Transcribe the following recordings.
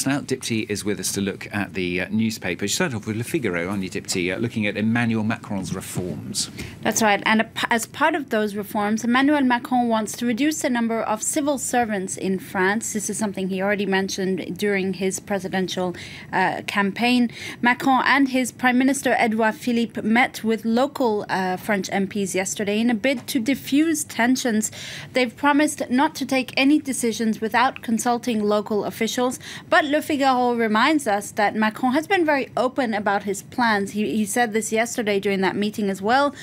France now. Dipti is with us to look at the newspaper. You start off with Le Figaro, aren't you, Dipti, looking at Emmanuel Macron's reforms. That's right. And as part of those reforms, Emmanuel Macron wants to reduce the number of civil servants in France. This is something he already mentioned during his presidential campaign. Macron and his Prime Minister Edouard Philippe met with local French MPs yesterday in a bid to diffuse tensions. They've promised not to take any decisions without consulting local officials. But Le Figaro reminds us that Macron has been very open about his plans. He said this yesterday during that meeting as well.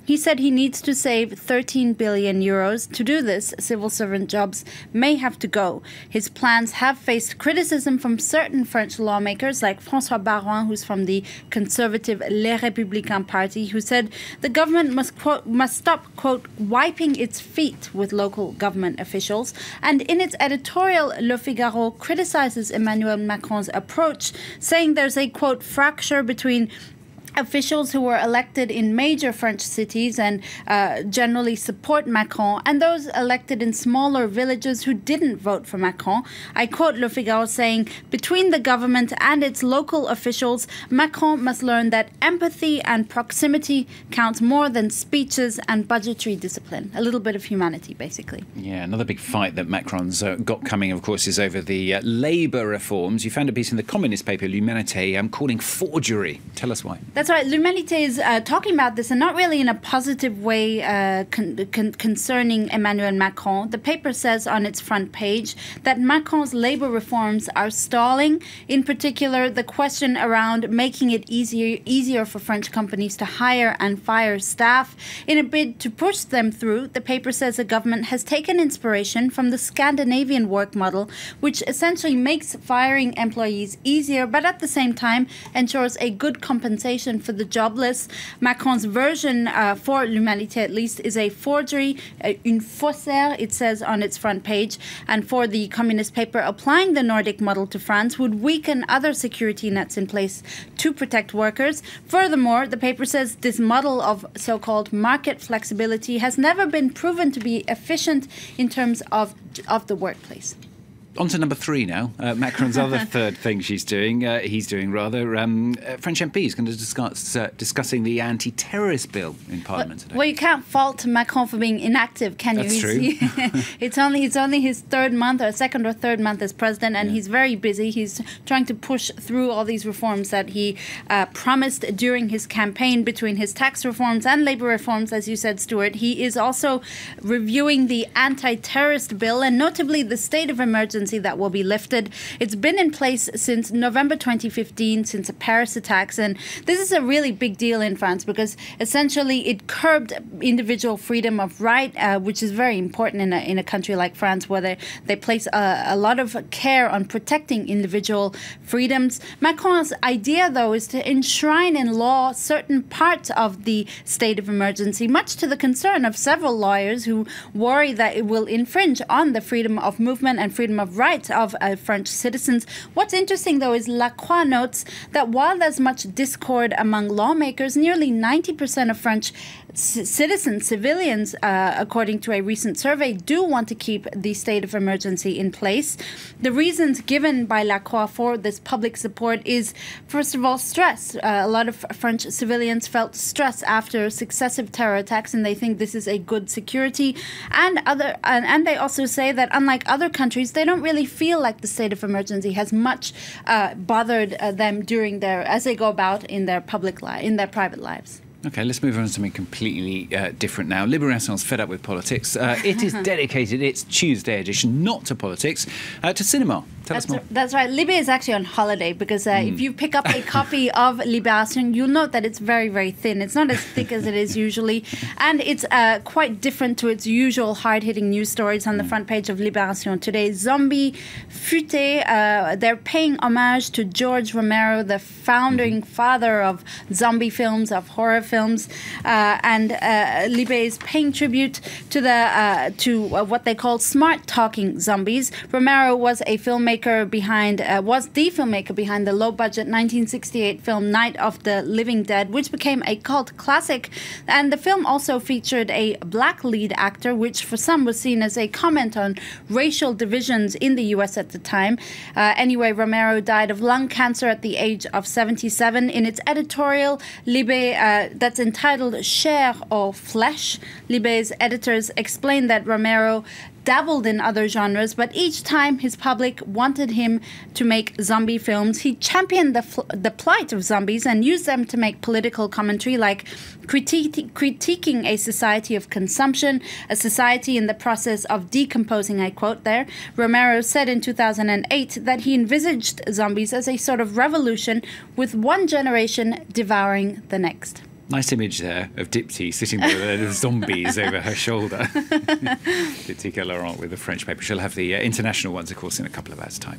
He said he needs to save 13 billion euros. To do this, civil servant jobs may have to go. His plans have faced criticism from certain French lawmakers, like François Baroin, who's from the conservative Les Républicains party, who said the government must stop, quote, wiping its feet with local government officials. And in its editorial, Le Figaro criticizes Emmanuel Macron's approach, saying there's a, quote, fracture between officials who were elected in major French cities and generally support Macron, and those elected in smaller villages who didn't vote for Macron. I quote Le Figaro saying, between the government and its local officials, Macron must learn that empathy and proximity counts more than speeches and budgetary discipline. A little bit of humanity, basically. Yeah, another big fight that Macron's got coming, of course, is over the labour reforms. You found a piece in the communist paper, L'Humanité, calling forgery. Tell us why. That's right. L'Humanité is talking about this, and not really in a positive way concerning Emmanuel Macron. The paper says on its front page that Macron's labour reforms are stalling. In particular, the question around making it easier for French companies to hire and fire staff. In a bid to push them through, the paper says the government has taken inspiration from the Scandinavian work model, which essentially makes firing employees easier, but at the same time ensures a good compensation for the jobless. Macron's version for L'Humanité, at least, is a forgery, une faussaire, it says on its front page. And for the communist paper, applying the Nordic model to France would weaken other security nets in place to protect workers. Furthermore, the paper says this model of so-called market flexibility has never been proven to be efficient in terms of the workplace. On to number 3 now. Macron's other third thing he's doing. French MPs going to discuss discussing the anti-terrorist bill in Parliament today. Well, you can't fault Macron for being inactive, can you? That's true. It's only his second or third month as president, and he's very busy. He's trying to push through all these reforms that he promised during his campaign, between his tax reforms and labour reforms, as you said, Stuart. He is also reviewing the anti-terrorist bill, and notably the state of emergency that will be lifted. It's been in place since November 2015, since the Paris attacks, and this is a really big deal in France because essentially it curbed individual freedom of right, which is very important in a country like France, where they place a lot of care on protecting individual freedoms. Macron's idea, though, is to enshrine in law certain parts of the state of emergency, much to the concern of several lawyers who worry that it will infringe on the freedom of movement and freedom of rights of French citizens. What's interesting, though, is La Croix notes that while there's much discord among lawmakers, nearly 90% of French civilians, according to a recent survey, do want to keep the state of emergency in place. The reasons given by La Croix for this public support is, first of all, stress. A lot of French civilians felt stress after successive terror attacks, and they think this is a good security. And they also say that, unlike other countries, they don't really feel like the state of emergency has much bothered them as they go about in their private lives. OK, let's move on to something completely different now. Libération's fed up with politics. It is dedicated its Tuesday edition, not to politics, to cinema. Tell us more. That's right. Libé is actually on holiday because if you pick up a copy of Libération, you'll note that it's very, very thin. It's not as thick as it is usually. And it's quite different to its usual hard-hitting news stories on the front page of Libération today. Zombie Futé, they're paying homage to George Romero, the founding father of zombie films, of horror films. And Libé is paying tribute to what they call smart talking zombies. Romero was a filmmaker was the filmmaker behind the low-budget 1968 film Night of the Living Dead, which became a cult classic. And the film also featured a black lead actor, which for some was seen as a comment on racial divisions in the U.S. at the time. Anyway, Romero died of lung cancer at the age of 77. In its editorial, that's entitled Chair or Flesh, Libé's editors explained that Romero dabbled in other genres, but each time his public wanted him to make zombie films, he championed the plight of zombies and used them to make political commentary, like critiquing a society of consumption, a society in the process of decomposing, I quote there. Romero said in 2008 that he envisaged zombies as a sort of revolution, with one generation devouring the next. Nice image there of Dipty sitting there with the zombies over her shoulder. Dipty Laurent with the French paper. She'll have the international ones, of course, in a couple of hours' time.